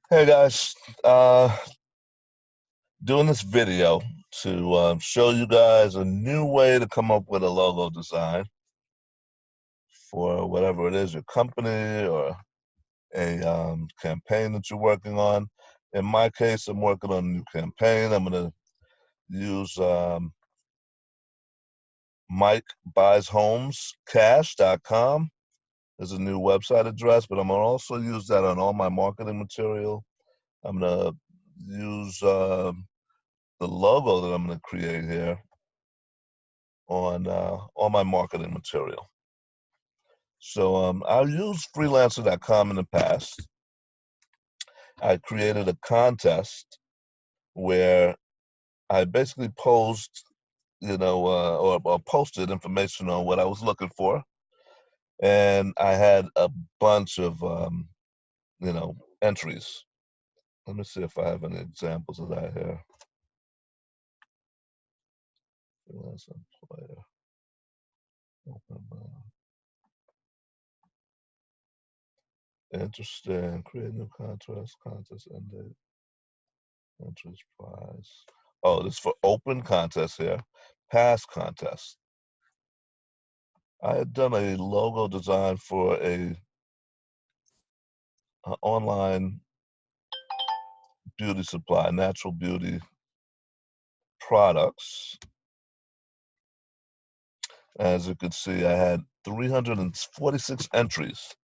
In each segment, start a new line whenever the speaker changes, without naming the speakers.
Hey guys, uh, doing this video to show you guys a new way to come up with a logo design for whatever it is, your company or a campaign that you're working on. In my case, I'm working on a new campaign. I'm going to use MikeBuysHomesCash.com as a new website address, but I'm going to also use that on all my marketing material. I'm going to use the logo that I'm going to create here on all my marketing material. So I've used freelancer.com in the past. I created a contest where I basically posed, or posted information on what I was looking for, and I had a bunch of entries. Let me see if I have any examples of that here. Freelancer player. Interesting. Create new contest ended. Entries prize. Oh, this is for open contest here. Past contest. I had done a logo design for a online beauty supply, natural beauty products. As you can see, I had 346 entries.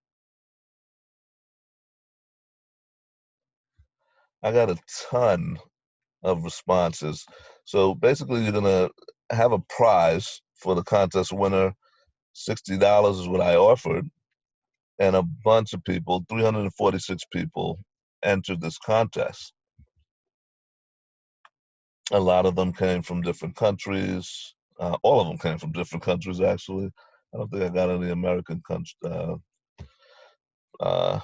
I got a ton of responses. So basically, you're gonna have a prize for the contest winner. $60 is what I offered, and a bunch of people, 346 people, entered this contest. A lot of them came from different countries. All of them came from different countries, actually. I don't think I got any American uh,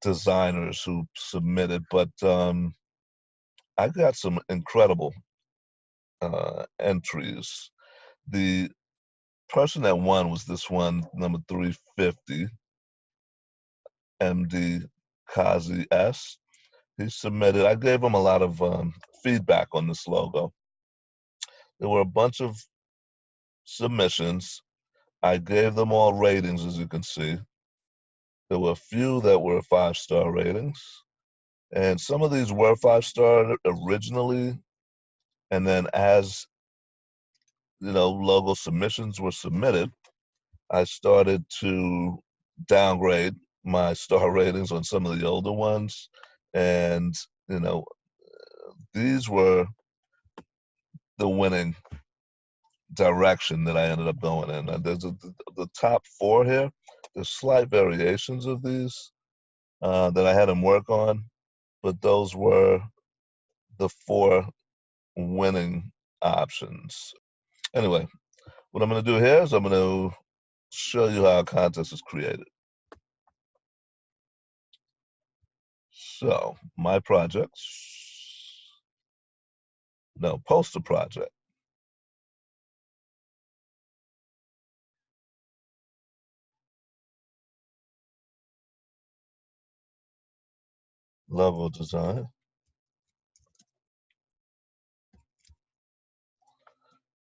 designers who submitted, but I got some incredible entries. The person that won was this one, number 350, MD Kazi S. He submitted, I gave him a lot of feedback on this logo. There were a bunch of submissions. I gave them all ratings, as you can see. There were a few that were 5-star ratings, and some of these were 5-star originally, and then as logo submissions were submitted, I started to downgrade my star ratings on some of the older ones, and these were the winning direction that I ended up going in. And there's the top 4 here. There's slight variations of these that I had him work on, but those were the 4 winning options. Anyway, what I'm going to do here is I'm going to show you how a contest is created. So my projects, no, poster project. Level design.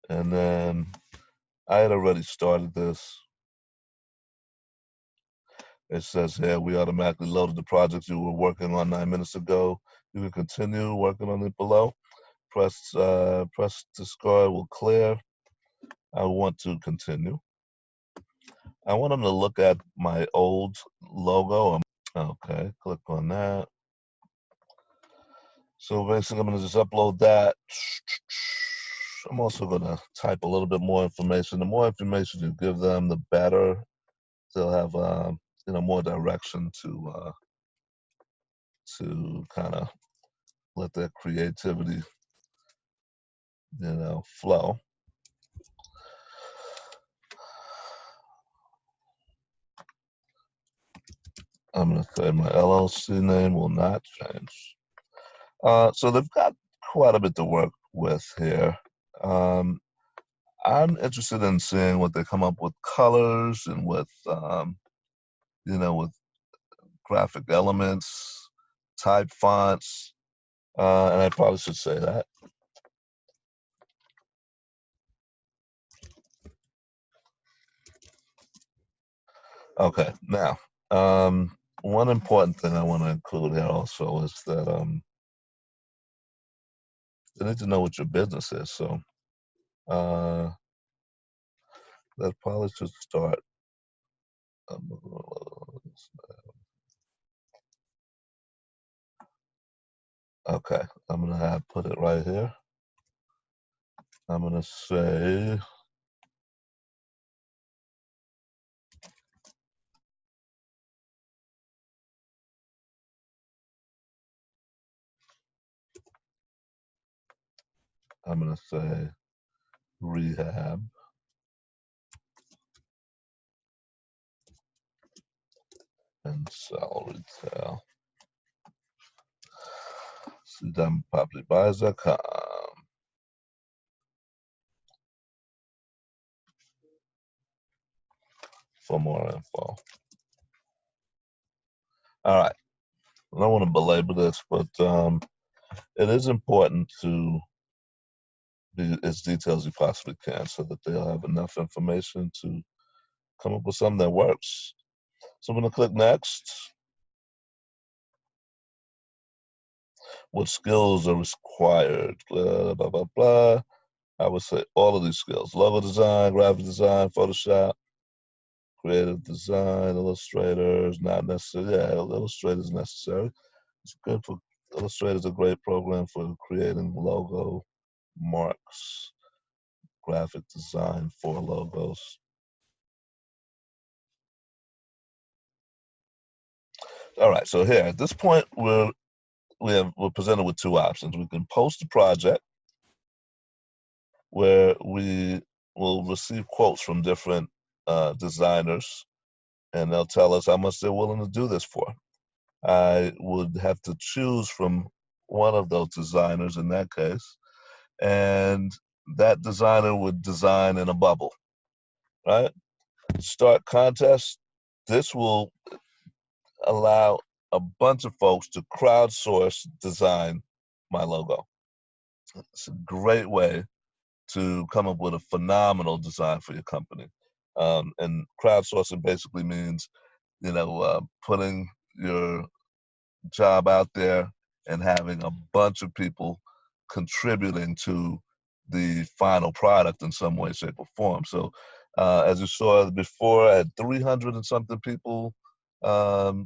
And then I had already started this. It says here, we automatically loaded the projects you were working on 9 minutes ago. You can continue working on it below. Press discard will clear. I want to continue. I want them to look at my old logo. Okay, click on that. So basically, I'm going to just upload that. I'm also going to type a little bit more information. The more information you give them, the better. They'll have more direction to kind of let their creativity flow. I'm going to say my LLC name will not change. So they've got quite a bit to work with here. I'm interested in seeing what they come up with colors and with with graphic elements, type fonts, and I probably should say that. Okay, now, one important thing I want to include here also is that you need to know what your business is. So uh, that probably should start. Okay, I'm gonna have put it right here. I'm gonna say rehab and sell retail. Propertybuys.com for more info. All right. I don't want to belabor this, but it is important to be as detailed as you possibly can so that they'll have enough information to come up with something that works. So I'm going to click next. What skills are required? Blah, blah, blah, blah. I would say all of these skills: logo design, graphic design, Photoshop, creative design, illustrators, not necessary. Yeah, Illustrator is necessary. It's good for Illustrator is a great program for creating logo marks, graphic design for logos. All right, so here at this point we're presented with two options. We can post a project where we will receive quotes from different designers, and they'll tell us how much they're willing to do this for. I would have to choose from one of those designers in that case, and that designer would design in a bubble, right? Start contest. This will allow a bunch of folks to crowdsource design my logo. It's a great way to come up with a phenomenal design for your company. And crowdsourcing basically means, putting your job out there and having a bunch of people contributing to the final product in some way, shape, or form. So, as you saw before, I had 300 and something people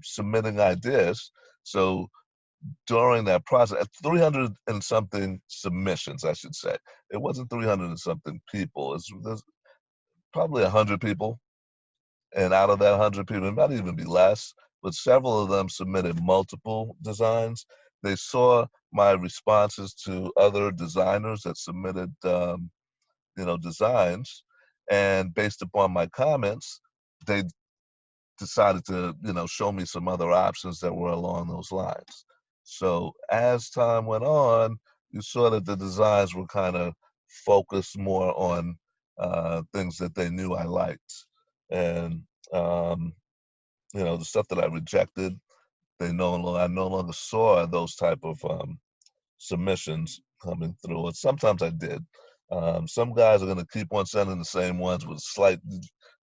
submitting ideas. So during that process, at 300 and something submissions, I should say, it wasn't 300 and something people. There's probably 100 people, and out of that 100 people, it might even be less, but several of them submitted multiple designs. They saw my responses to other designers that submitted, designs, and based upon my comments, they decided to, show me some other options that were along those lines. So as time went on, you saw that the designs were kind of focused more on things that they knew I liked. And um, the stuff that I rejected, I no longer saw those type of submissions coming through. And sometimes I did. Some guys are going to keep on sending the same ones with slight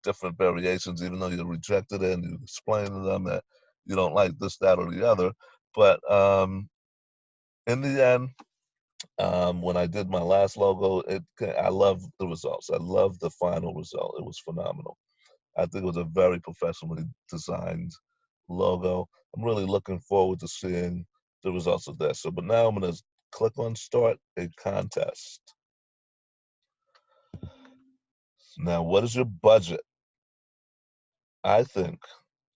different variations, even though you rejected it and you explain to them that you don't like this, that, or the other. But in the end, when I did my last logo, I love the results. I love the final result. It was phenomenal. I think it was a very professionally designed logo. I'm really looking forward to seeing the results of that. So, but now I'm going to click on start a contest. Now, what is your budget? I think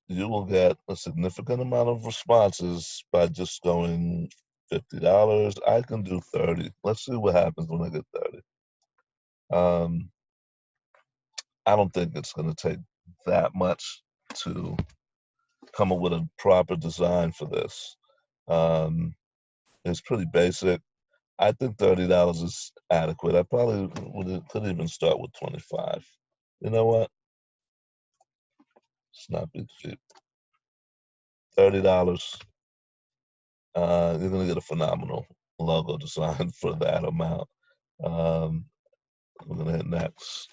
you will get a significant amount of responses by just going $50. I can do 30. Let's see what happens when I get 30. Um, I don't think it's going to take that much to come up with a proper design for this. Um, it's pretty basic. I think $30 is adequate. I probably could even start with 25. You know what? It's not big cheap. $30. you're gonna get a phenomenal logo design for that amount. We're gonna hit next.